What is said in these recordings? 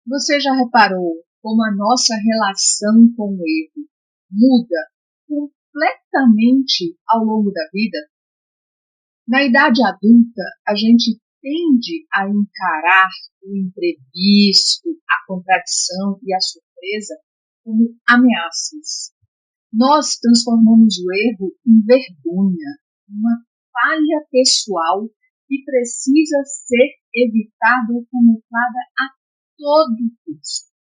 Você já reparou como a nossa relação com o erro muda completamente ao longo da vida? Na idade adulta, a gente tende a encarar o imprevisto, a contradição e a surpresa como ameaças. Nós transformamos o erro em vergonha, uma falha pessoal que precisa ser evitada ou camuflada a todo custo.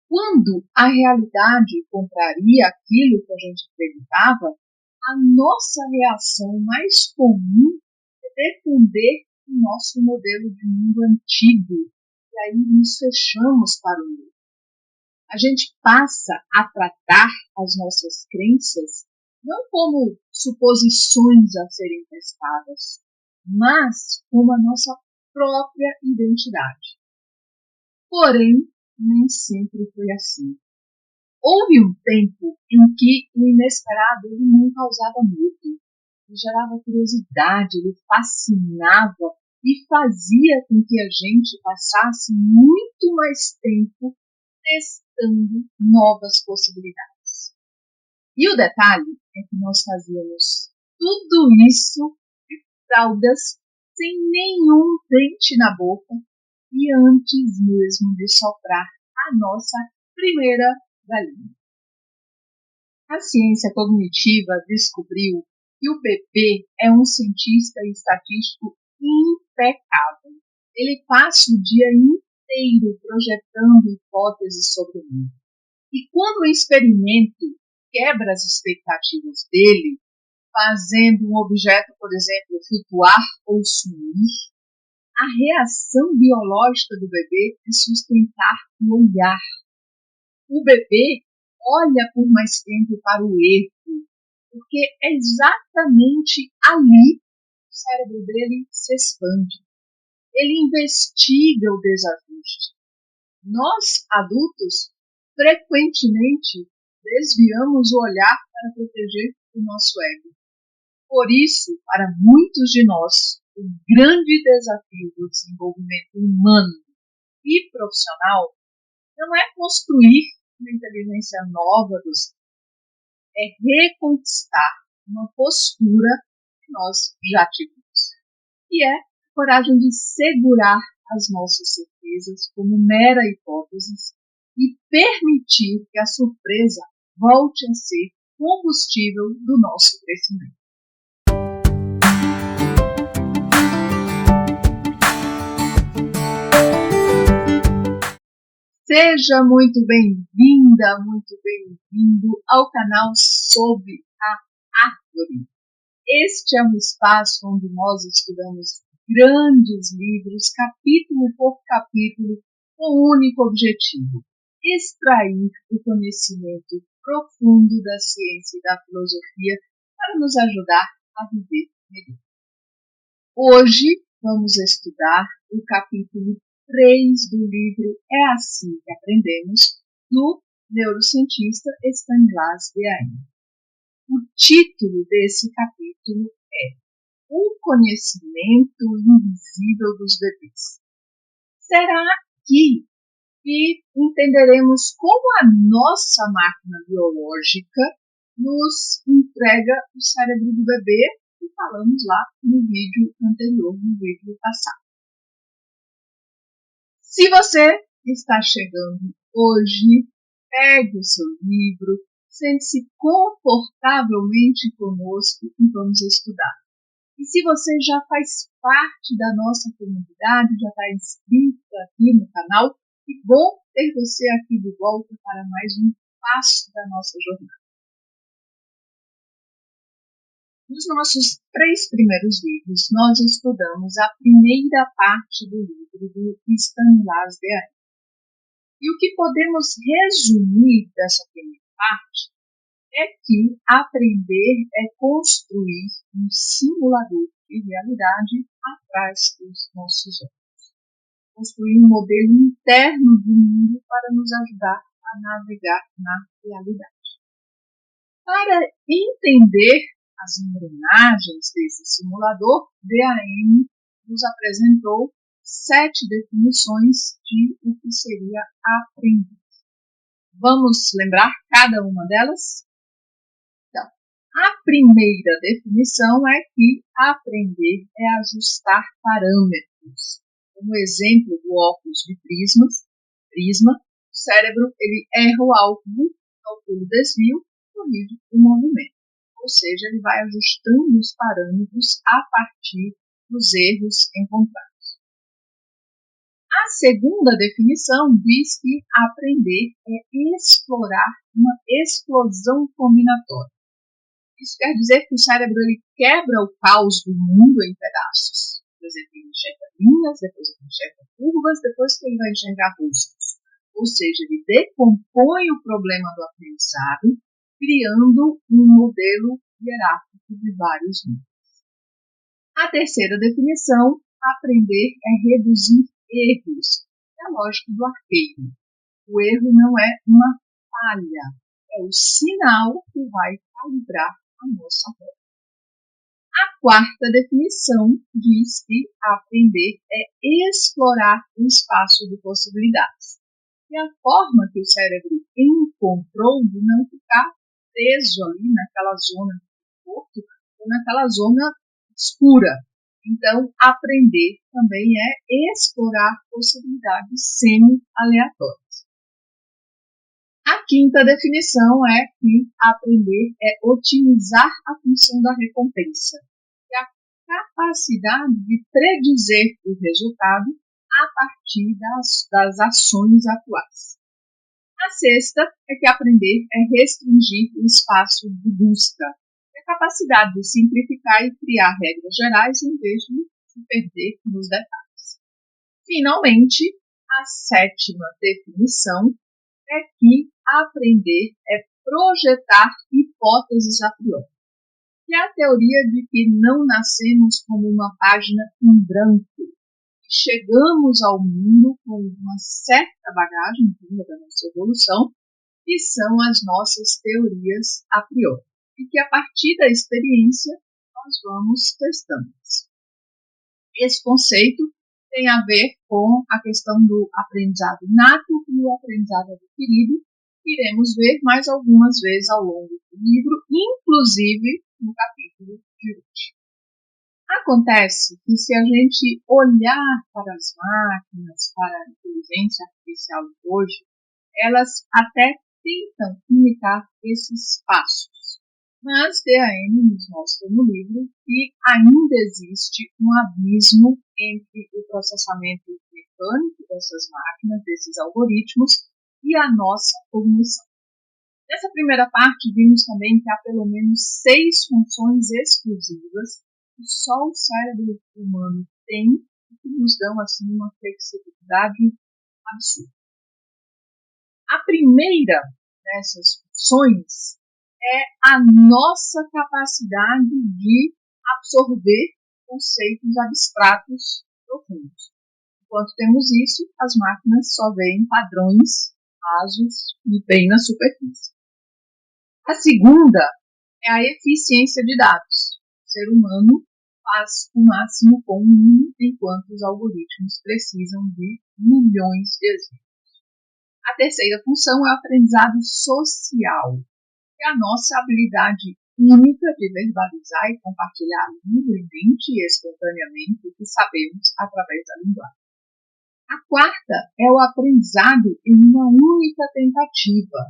Quando a realidade contraria aquilo que a gente acreditava, a nossa reação mais comum é defender o nosso modelo de mundo antigo, e aí nos fechamos para o erro. A gente passa a tratar as nossas crenças não como suposições a serem testadas, mas como a nossa própria identidade. Porém, nem sempre foi assim. Houve um tempo em que o inesperado ele não causava medo, ele gerava curiosidade, ele fascinava e fazia com que a gente passasse muito mais tempo testando novas possibilidades. E o detalhe é que nós fazíamos tudo isso de fraldas, sem nenhum dente na boca e antes mesmo de soprar a nossa primeira galinha. A ciência cognitiva descobriu que o bebê é um cientista estatístico impecável. Ele passa o dia inteiro projetando hipóteses sobre o mundo. E quando o experimento quebra as expectativas dele, fazendo um objeto, por exemplo, flutuar ou sumir, a reação biológica do bebê é sustentar o olhar. O bebê olha por mais tempo para o erro, porque é exatamente ali que o cérebro dele se expande. Ele investiga o desajuste. Nós, adultos, frequentemente desviamos o olhar para proteger o nosso ego. Por isso, para muitos de nós, o grande desafio do desenvolvimento humano e profissional não é construir uma inteligência nova do ser, é reconquistar uma postura que nós já tivemos, que é a coragem de segurar as nossas certezas como mera hipóteses e permitir que a surpresa volte a ser combustível do nosso crescimento. Seja muito bem-vinda, muito bem-vindo ao canal Sob a Árvore. Este é um espaço onde nós estudamos grandes livros, capítulo por capítulo, com o único objetivo: extrair o conhecimento profundo da ciência e da filosofia para nos ajudar a viver melhor. Hoje vamos estudar o capítulo 3 do livro É Assim que Aprendemos, do neurocientista Stanislas Dehaene. O título desse capítulo é O Conhecimento Invisível dos Bebês. Será que entenderemos como a nossa máquina biológica nos entrega o cérebro do bebê, que falamos lá no vídeo anterior, no vídeo passado. Se você está chegando hoje, pegue o seu livro, sente-se confortavelmente conosco e vamos estudar. E se você já faz parte da nossa comunidade, já está inscrito aqui no canal, que bom ter você aqui de volta para mais um passo da nossa jornada. Nos nossos 3 primeiros livros, nós estudamos a primeira parte do livro do Stanislas Dehaene. E o que podemos resumir dessa primeira parte é que aprender é construir um simulador de realidade atrás dos nossos olhos. Construir um modelo interno do mundo para nos ajudar a navegar na realidade. Para entender as engrenagens desse simulador, Dehaene nos apresentou 7 definições de o que seria aprender. Vamos lembrar cada uma delas? Então, a primeira definição é que aprender é ajustar parâmetros. Como exemplo do óculos de prisma, o cérebro ele erra o alvo, calcula o desvio, corrige o movimento. Ou seja, ele vai ajustando os parâmetros a partir dos erros encontrados. A segunda definição diz que aprender é explorar uma explosão combinatória. Isso quer dizer que o cérebro ele quebra o caos do mundo em pedaços. Por exemplo, ele enxerga linhas, depois ele enxerga curvas, depois que ele vai enxergar rostos. Ou seja, ele decompõe o problema do aprendizado, criando um modelo hierárquico de vários níveis. A terceira definição, aprender é reduzir erros. É a lógica do arqueiro. O erro não é uma falha, é o sinal que vai calibrar a nossa roda. A quarta definição diz que aprender é explorar o espaço de possibilidades. E a forma que o cérebro encontrou de não ficar preso ali naquela zona de conforto ou naquela zona escura. Então, aprender também é explorar possibilidades semi-aleatórias. A quinta definição é que aprender é otimizar a função da recompensa, que é a capacidade de predizer o resultado a partir das ações atuais. A sexta é que aprender é restringir o espaço de busca, a capacidade de simplificar e criar regras gerais em vez de se perder nos detalhes. Finalmente, a sétima definição é que aprender é projetar hipóteses a priori. E a teoria de que não nascemos como uma página em branco, chegamos ao mundo com uma certa bagagem da nossa evolução, que são as nossas teorias a priori. E que a partir da experiência nós vamos testando. Esse conceito tem a ver com a questão do aprendizado inato e o aprendizado adquirido, que iremos ver mais algumas vezes ao longo do livro, inclusive no capítulo de hoje. Acontece que se a gente olhar para as máquinas, para a inteligência artificial de hoje, elas até tentam imitar esses passos. Mas DAN nos mostra no livro que ainda existe um abismo entre o processamento mecânico dessas máquinas, desses algoritmos, e a nossa cognição. Nessa primeira parte, vimos também que há pelo menos 6 funções exclusivas que só o cérebro humano tem e que nos dão assim, uma flexibilidade absurda. A primeira dessas funções é a nossa capacidade de absorver conceitos abstratos profundos. Enquanto temos isso, as máquinas só veem padrões rasos e bem na superfície. A segunda é a eficiência de dados. O ser humano faz o máximo com o mínimo, enquanto os algoritmos precisam de milhões de exemplos. A terceira função é o aprendizado social, que é a nossa habilidade única de verbalizar e compartilhar livremente e espontaneamente o que sabemos através da linguagem. A quarta é o aprendizado em uma única tentativa,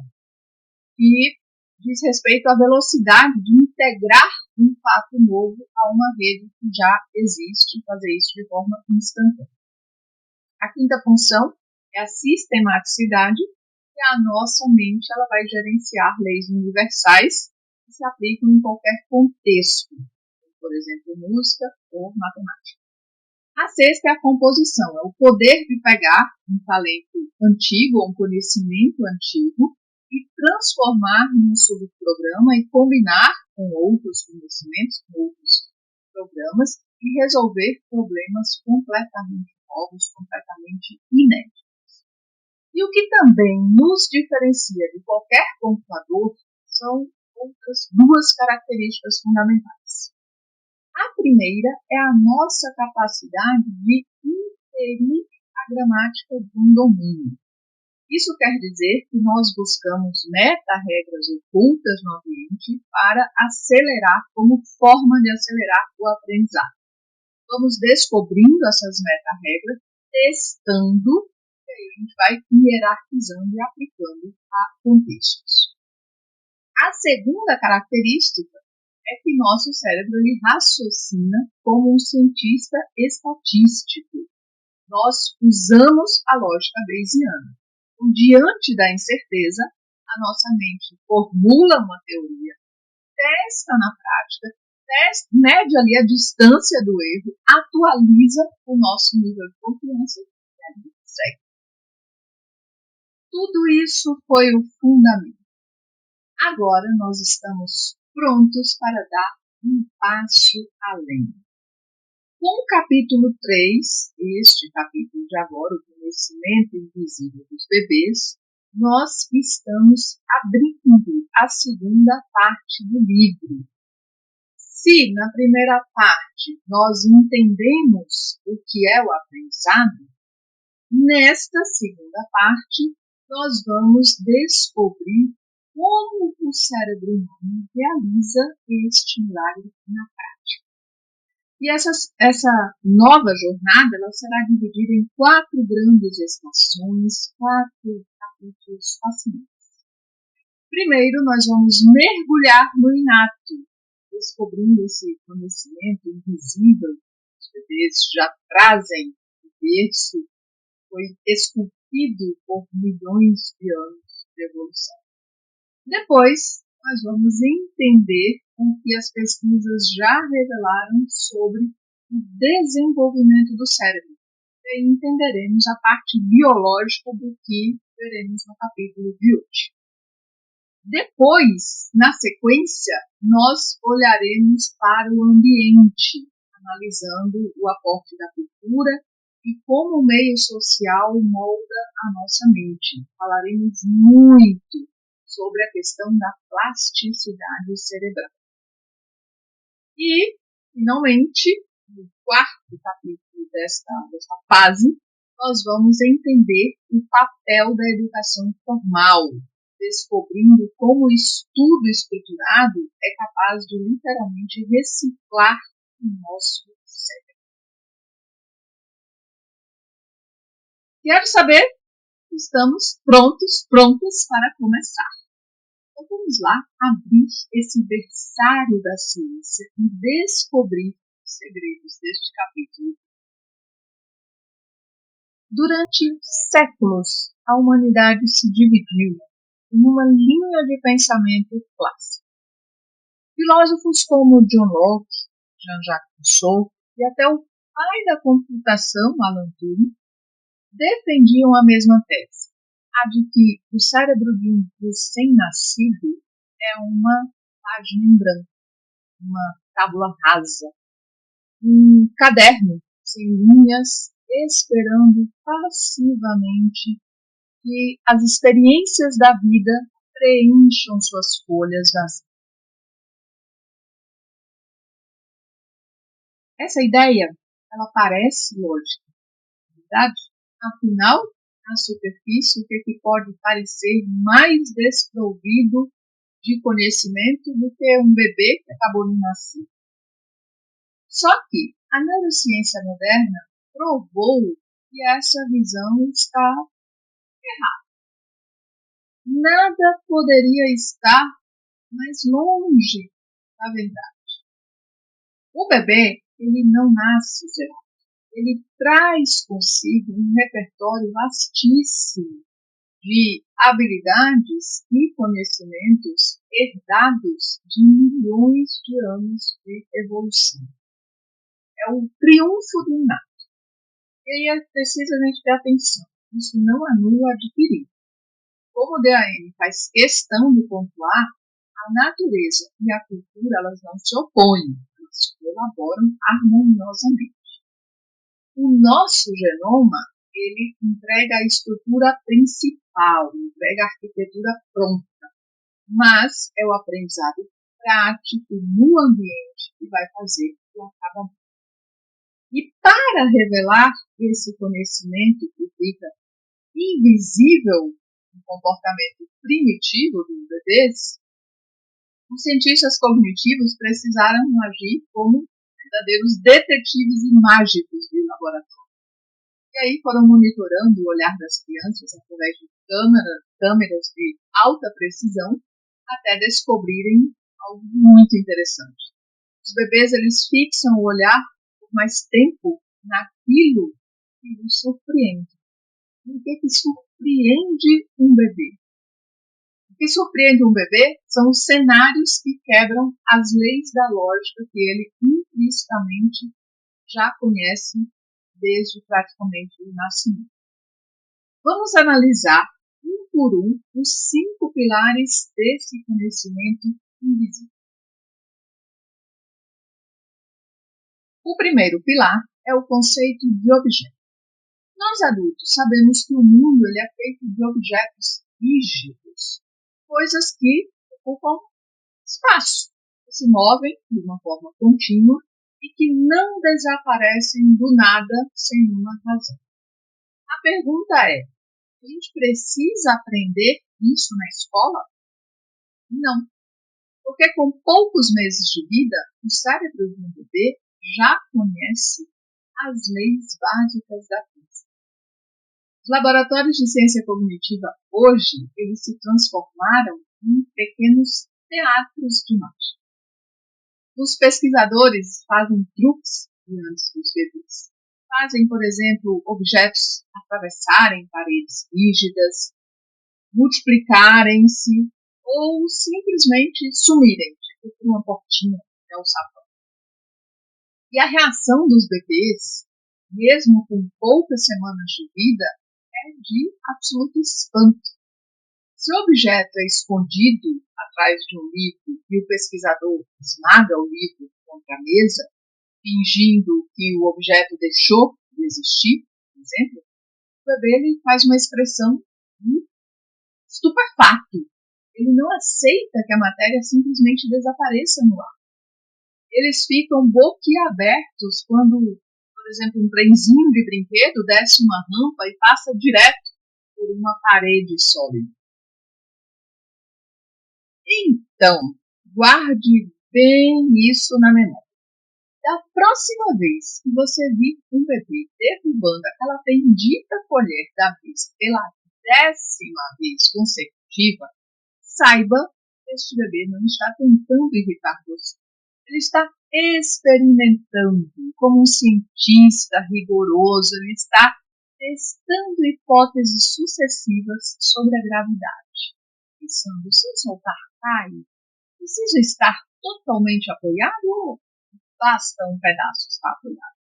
que diz respeito à velocidade de integrar um fato novo a uma rede que já existe e fazer isso de forma instantânea. A quinta função é a sistematicidade, que a nossa mente ela vai gerenciar leis universais que se aplicam em qualquer contexto, por exemplo, música ou matemática. A sexta é a composição, é o poder de pegar um talento antigo, um conhecimento antigo, e transformar num subprograma e combinar com outros conhecimentos, com outros programas, e resolver problemas completamente novos, completamente inéditos. E o que também nos diferencia de qualquer computador são outras 2 características fundamentais. A primeira é a nossa capacidade de adquirir a gramática de um domínio. Isso quer dizer que nós buscamos meta-regras ocultas no ambiente para acelerar, como forma de acelerar o aprendizado. Vamos descobrindo essas meta-regras, testando, e aí a gente vai hierarquizando e aplicando a contextos. A segunda característica é que nosso cérebro ele raciocina como um cientista estatístico. Nós usamos a lógica bayesiana. Então, diante da incerteza, a nossa mente formula uma teoria, testa na prática, mede ali a distância do erro, atualiza o nosso nível de confiança e a gente segue. Tudo isso foi o fundamento. Agora nós estamos prontos para dar um passo além. Com o capítulo 3, este capítulo de agora, o conhecimento invisível dos bebês, nós estamos abrindo a segunda parte do livro. Se na primeira parte nós entendemos o que é o aprendizado, nesta segunda parte nós vamos descobrir como o cérebro humano realiza este milagre na prática. E essa nova jornada ela será dividida em 4 grandes estações, 4 capítulos fascinantes. Primeiro, nós vamos mergulhar no inato, descobrindo esse conhecimento invisível que os bebês já trazem do berço, foi esculpido por milhões de anos de evolução. Depois, nós vamos entender o que as pesquisas já revelaram sobre o desenvolvimento do cérebro. E entenderemos a parte biológica do que veremos no capítulo de hoje. Depois, na sequência, nós olharemos para o ambiente, analisando o aporte da cultura e como o meio social molda a nossa mente. Falaremos muito sobre a questão da plasticidade cerebral. E, finalmente, no quarto capítulo desta fase, nós vamos entender o papel da educação formal, descobrindo como o estudo estruturado é capaz de literalmente reciclar o nosso cérebro. Quero saber? Estamos prontos para começar. Então vamos lá abrir esse berçário da ciência e descobrir os segredos deste capítulo. Durante séculos, a humanidade se dividiu em uma linha de pensamento clássico. Filósofos como John Locke, Jean-Jacques Rousseau e até o pai da computação, Alan Turing, defendiam a mesma tese, a de que o cérebro de um recém-nascido é uma página em branco, uma tábula rasa, um caderno sem linhas, esperando passivamente que as experiências da vida preencham suas folhas vazias. Essa ideia, ela parece lógica, verdade? Afinal, na superfície, o que pode parecer mais desprovido de conhecimento do que um bebê que acabou de nascer. Só que a neurociência moderna provou que essa visão está errada. Nada poderia estar mais longe da verdade. O bebê, ele não nasce zerado. Ele traz consigo um repertório vastíssimo de habilidades e conhecimentos herdados de milhões de anos de evolução. É o triunfo do inato. E aí é preciso a gente ter atenção. Isso não anula adquirir. Como o DAM faz questão de pontuar, a natureza e a cultura elas não se opõem, elas colaboram harmoniosamente. O nosso genoma, ele entrega a estrutura principal, entrega a arquitetura pronta, mas é o aprendizado prático no ambiente que vai fazer o acabamento. E para revelar esse conhecimento que fica invisível no comportamento primitivo dos bebês, os cientistas cognitivos precisaram agir como verdadeiros detetives e mágicos de laboratório. E aí foram monitorando o olhar das crianças através de câmeras de alta precisão até descobrirem algo muito interessante. Os bebês, eles fixam o olhar por mais tempo naquilo que os surpreende. O que surpreende um bebê? O que surpreende um bebê são os cenários que quebram as leis da lógica que ele implicitamente já conhece desde praticamente o nascimento. Vamos analisar um por um os 5 pilares desse conhecimento invisível. O primeiro pilar é o conceito de objeto. Nós adultos sabemos que o mundo ele é feito de objetos rígidos, coisas que ocupam espaço, que se movem de uma forma contínua e que não desaparecem do nada sem uma razão. A pergunta é: a gente precisa aprender isso na escola? Não, porque com poucos meses de vida, o cérebro de um bebê já conhece as leis básicas da física. Os laboratórios de ciência cognitiva hoje, eles se transformaram em pequenos teatros de mágica. Os pesquisadores fazem truques diante dos bebês. Fazem, por exemplo, objetos atravessarem paredes rígidas, multiplicarem-se ou simplesmente sumirem, tipo uma portinha que é o sapão. E a reação dos bebês, mesmo com poucas semanas de vida, é de absoluto espanto. Se o objeto é escondido atrás de um livro e o pesquisador esmaga o livro contra a mesa, fingindo que o objeto deixou de existir, por exemplo, o bebê ele faz uma expressão de estupefato. Ele não aceita que a matéria simplesmente desapareça no ar. Eles ficam boquiabertos quando, por exemplo, um trenzinho de brinquedo desce uma rampa e passa direto por uma parede sólida. Então, guarde bem isso na memória. Da próxima vez que você vir um bebê derrubando aquela bendita colher da mesa pela 10ª vez consecutiva, saiba que este bebê não está tentando irritar você. Ele está experimentando como um cientista rigoroso, ele está testando hipóteses sucessivas sobre a gravidade. Pensando, se eu soltar raio, preciso estar totalmente apoiado ou basta um pedaço estar apoiado?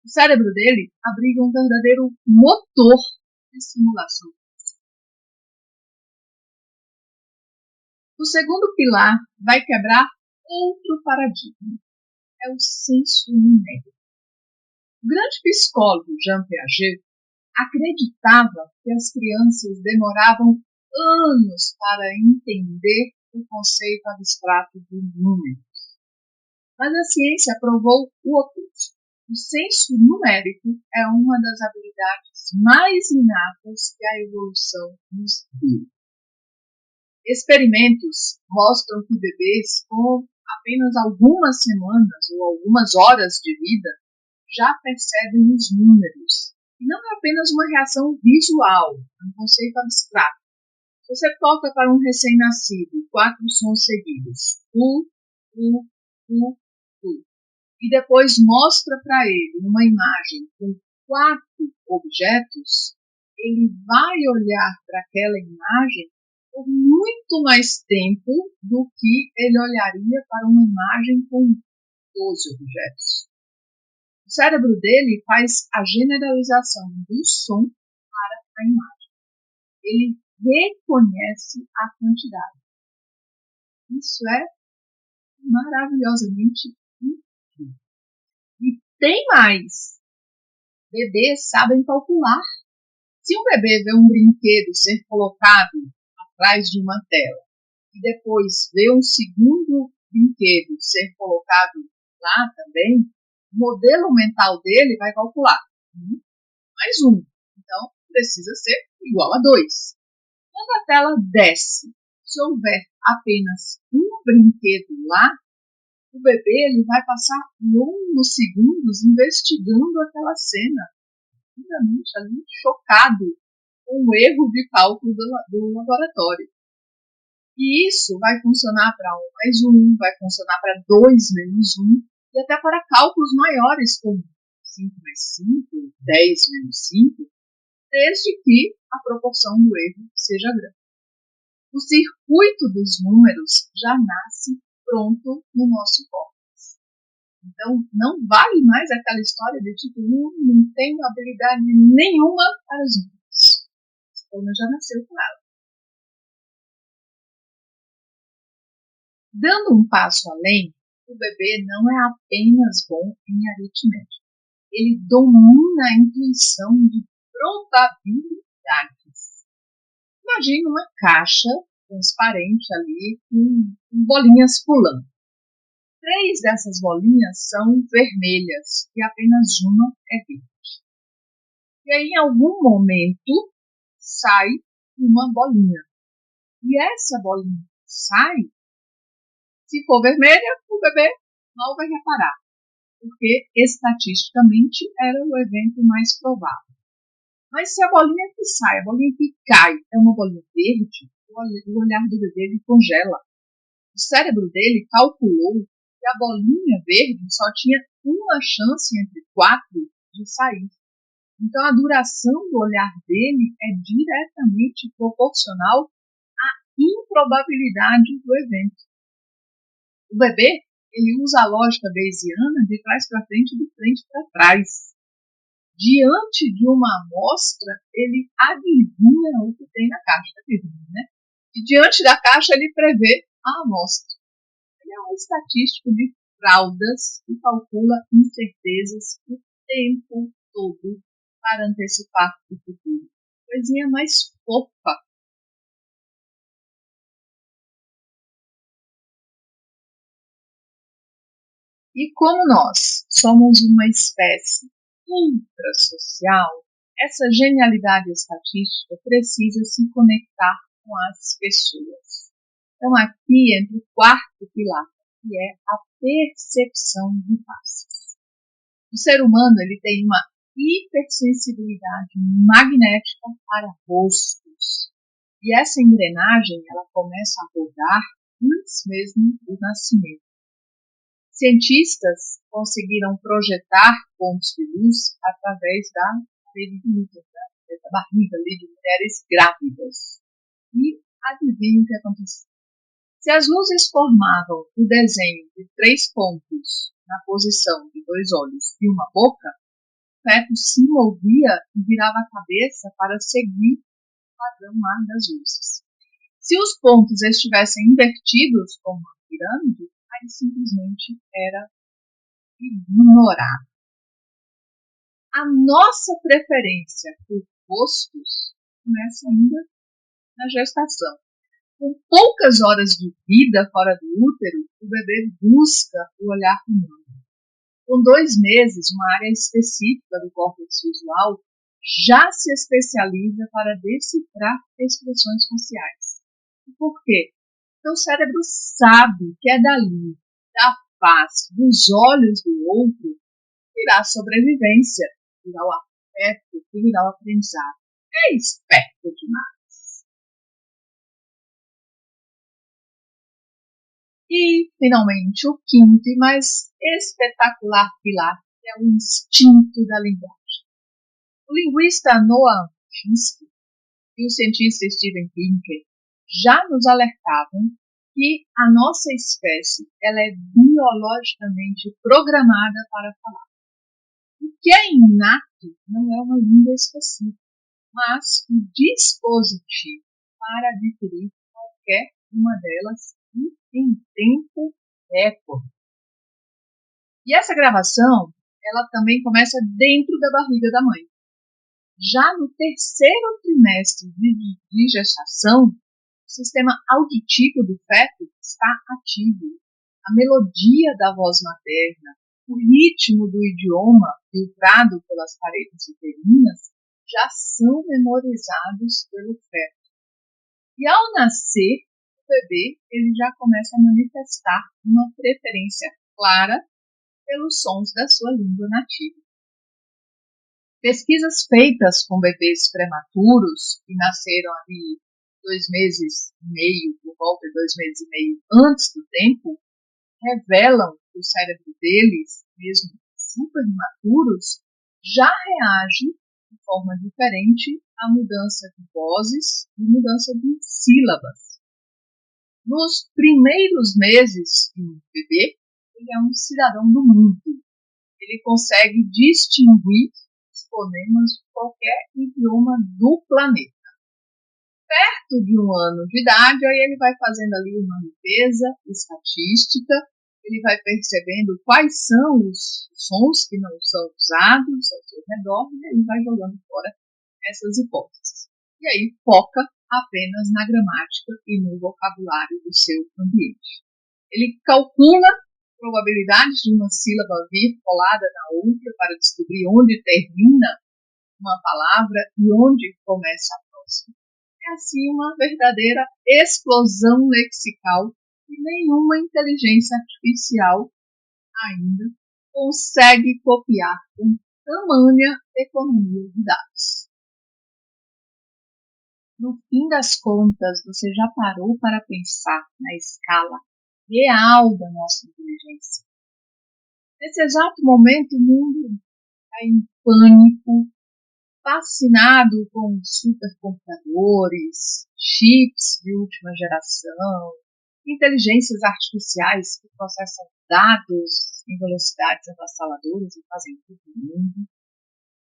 O cérebro dele abriga um verdadeiro motor de simulação. O segundo pilar vai quebrar outro paradigma. É o senso numérico. O grande psicólogo Jean Piaget acreditava que as crianças demoravam anos para entender o conceito abstrato de números. Mas a ciência provou o oposto. O senso numérico é uma das habilidades mais inatas que a evolução nos deu. Experimentos mostram que bebês com apenas algumas semanas ou algumas horas de vida já percebem os números. E não é apenas uma reação visual, é um conceito abstrato. Você toca para um recém-nascido 4 sons seguidos, u, e depois mostra para ele uma imagem com 4 objetos, ele vai olhar para aquela imagem por muito mais tempo do que ele olharia para uma imagem com 12 objetos. O cérebro dele faz a generalização do som para a imagem. Ele reconhece a quantidade. Isso é maravilhosamente incrível. E tem mais. Bebês sabem calcular. Se um bebê vê um brinquedo ser colocado atrás de uma tela e depois vê um segundo brinquedo ser colocado lá também, o modelo mental dele vai calcular 1 mais 1. Então, precisa ser igual a 2. Quando a tela desce, se houver apenas um brinquedo lá, o bebê ele vai passar longos segundos investigando aquela cena, realmente ali chocado com o erro de cálculo do laboratório. E isso vai funcionar para 1 mais 1, vai funcionar para 2 menos 1, e até para cálculos maiores, como 5 mais 5, 10 menos 5, desde que a proporção do erro seja grande. O circuito dos números já nasce pronto no nosso córtex. Então, não vale mais aquela história de tipo, não tenho habilidade nenhuma para os números. Então, já nasceu com ela. Dando um passo além, o bebê não é apenas bom em aritmética. Ele domina a intuição de probabilidades. Imagine uma caixa transparente ali com bolinhas pulando. 3 dessas bolinhas são vermelhas e apenas uma é verde. E aí, em algum momento, sai uma bolinha. E essa bolinha que sai, se for vermelha, o bebê mal vai reparar, porque estatisticamente era o evento mais provável. Mas se a bolinha que sai, a bolinha que cai, é uma bolinha verde, o olhar do bebê ele congela. O cérebro dele calculou que a bolinha verde só tinha uma chance entre 4 de sair. Então, a duração do olhar dele é diretamente proporcional à improbabilidade do evento. O bebê ele usa a lógica bayesiana de trás para frente e de frente para trás. Diante de uma amostra, ele adivinha o que tem na caixa, né? E diante da caixa, ele prevê a amostra. Ele é um estatístico de fraudas que calcula incertezas o tempo todo para antecipar o futuro. Coisinha mais fofa. E como nós somos uma espécie ultrasocial, essa genialidade estatística precisa se conectar com as pessoas. Então, aqui entra o quarto pilar, que é a percepção de faces. O ser humano ele tem uma hipersensibilidade magnética para rostos. E essa engrenagem ela começa a rodar antes mesmo do nascimento. Cientistas conseguiram projetar pontos de luz através da barriga de mulheres grávidas. E adivinha o que aconteceu? Se as luzes formavam o desenho de 3 pontos na posição de 2 olhos e uma boca, o feto se movia e virava a cabeça para seguir o padrão lá das luzes. Se os pontos estivessem invertidos, como uma pirâmide, aí simplesmente era ignorado. A nossa preferência por rostos começa ainda na gestação. Com poucas horas de vida fora do útero, o bebê busca o olhar humano. Com 2 meses, uma área específica do córtex visual já se especializa para decifrar expressões faciais. E por quê? Porque o cérebro sabe que é dali, da face, dos olhos do outro, que virá a sobrevivência, que virá o afeto, que virá o aprendizado. É esperto demais. E, finalmente, o quinto e mais espetacular pilar, que é o instinto da linguagem. O linguista Noam Chomsky e o cientista Steven Pinker já nos alertavam que a nossa espécie ela é biologicamente programada para falar. O que é inato não é uma língua específica, mas um dispositivo para adquirir qualquer uma delas em tempo recorde. E essa gravação, ela também começa dentro da barriga da mãe. Já no 3º trimestre de gestação, o sistema auditivo do feto está ativo. A melodia da voz materna, O ritmo do idioma filtrado pelas paredes uterinas já são memorizados pelo feto. E ao nascer, o bebê ele já começa a manifestar uma preferência clara pelos sons da sua língua nativa. Pesquisas feitas com bebês prematuros que nasceram ali 2 meses e meio, por volta de 2 meses e meio antes do tempo, revelam que o cérebro deles, mesmo super imaturos, já reage de forma diferente à mudança de vozes e mudança de sílabas. Nos primeiros meses de um bebê, ele é um cidadão do mundo. Ele consegue distinguir os fonemas de qualquer idioma do planeta. Perto de 1 ano de idade, aí ele vai fazendo ali uma limpeza estatística, ele vai percebendo quais são os sons que não são usados ao seu redor e ele vai jogando fora essas hipóteses. E aí foca apenas na gramática e no vocabulário do seu ambiente. Ele calcula probabilidades de uma sílaba vir colada na outra para descobrir onde termina uma palavra e onde começa a próxima. É assim uma verdadeira explosão lexical que nenhuma inteligência artificial ainda consegue copiar com tamanha economia de dados. No fim das contas, você já parou para pensar na escala real da nossa inteligência? Nesse exato momento, o mundo está em pânico, fascinado com supercomputadores, chips de última geração, inteligências artificiais que processam dados em velocidades avassaladoras e fazem tudo no mundo.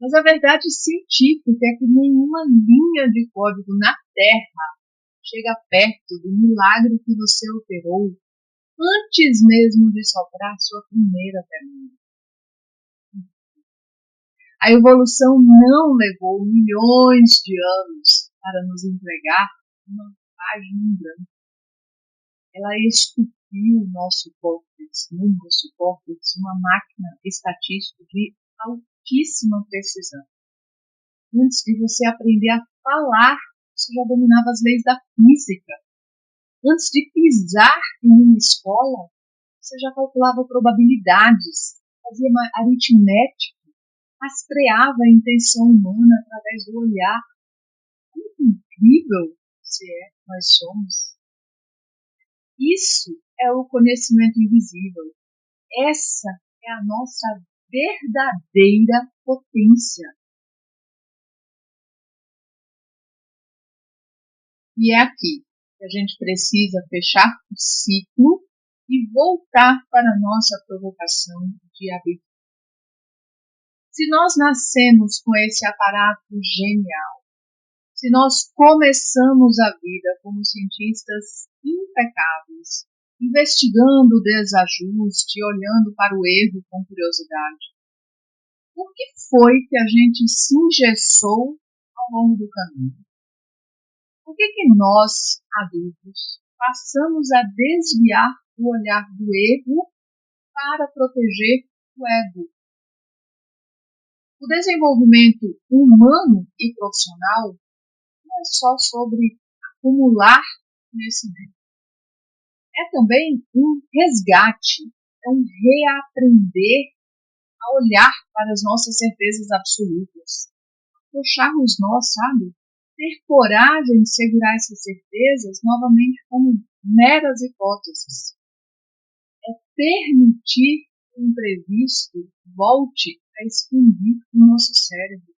Mas a verdade científica é que nenhuma linha de código na Terra chega perto do milagre que você operou antes mesmo de soprar sua primeira pergunta. A evolução não levou milhões de anos para nos entregar uma página em branco. Ela esculpiu o nosso córtex, no nosso córtex, uma máquina estatística de altíssima precisão. Antes de você aprender a falar, você já dominava as leis da física. Antes de pisar em uma escola, você já calculava probabilidades, fazia aritmética, rastreava a intenção humana através do olhar. Como incrível nós somos. Isso é o conhecimento invisível. Essa é a nossa verdadeira potência. E é aqui que a gente precisa fechar o ciclo e voltar para a nossa provocação de abertura. Se nós nascemos com esse aparato genial, se nós começamos a vida como cientistas impecáveis, investigando o desajuste, olhando para o erro com curiosidade, por que foi que a gente se engessou ao longo do caminho? Por que nós, adultos, passamos a desviar o olhar do erro para proteger o ego? O desenvolvimento humano e profissional não é só sobre acumular conhecimento. É também um resgate, é um reaprender a olhar para as nossas certezas absolutas. Puxarmos nós, sabe? Ter coragem de segurar essas certezas novamente como meras hipóteses. É permitir que o imprevisto volte a expandir o nosso cérebro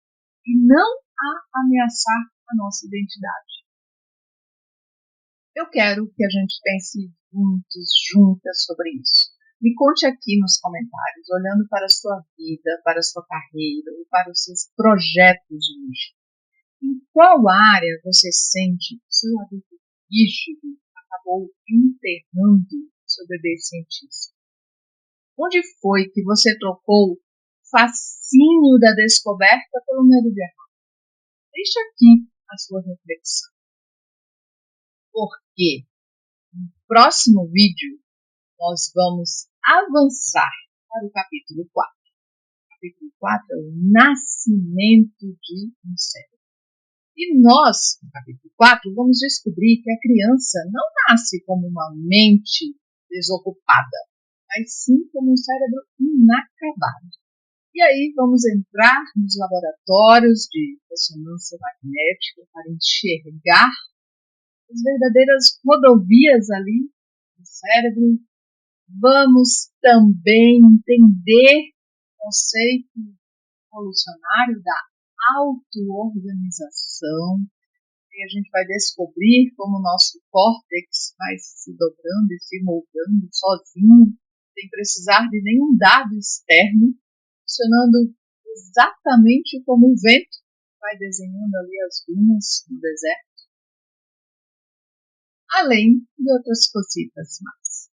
e não a ameaçar a nossa identidade. Eu quero que a gente pense juntas sobre isso. Me conte aqui nos comentários, olhando para a sua vida, para a sua carreira e para os seus projetos hoje. Em qual área você sente que seu adulto rígido acabou enterrando seu bebê cientista? Onde foi que você trocou o fascínio da descoberta pelo medo de errar? Deixa aqui a sua reflexão. Porque no próximo vídeo nós vamos avançar para o capítulo 4. O capítulo 4 é o nascimento de um cérebro. E nós, no capítulo 4, vamos descobrir que a criança não nasce como uma mente desocupada, mas sim como um cérebro inacabado. E aí vamos entrar nos laboratórios de ressonância magnética para enxergar as verdadeiras rodovias ali do cérebro. Vamos também entender o conceito evolucionário da auto-organização. E a gente vai descobrir como o nosso córtex vai se dobrando e se moldando sozinho, sem precisar de nenhum dado externo, funcionando exatamente como o vento vai desenhando ali as dunas no deserto, além de outras cositas mais.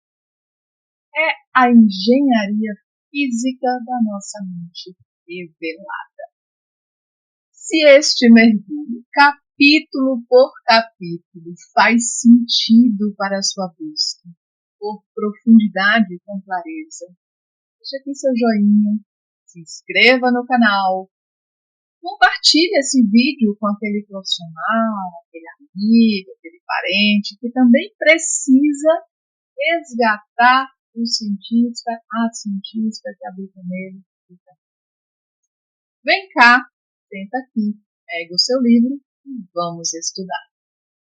É a engenharia física da nossa mente revelada. Se este mergulho, capítulo por capítulo, faz sentido para a sua busca, por profundidade e com clareza, deixe aqui seu joinha, se inscreva no canal, compartilhe esse vídeo com aquele profissional, aquele amigo, aquele parente que também precisa resgatar o cientista, a cientista que habita nele. Vem cá, senta aqui, pega o seu livro e vamos estudar.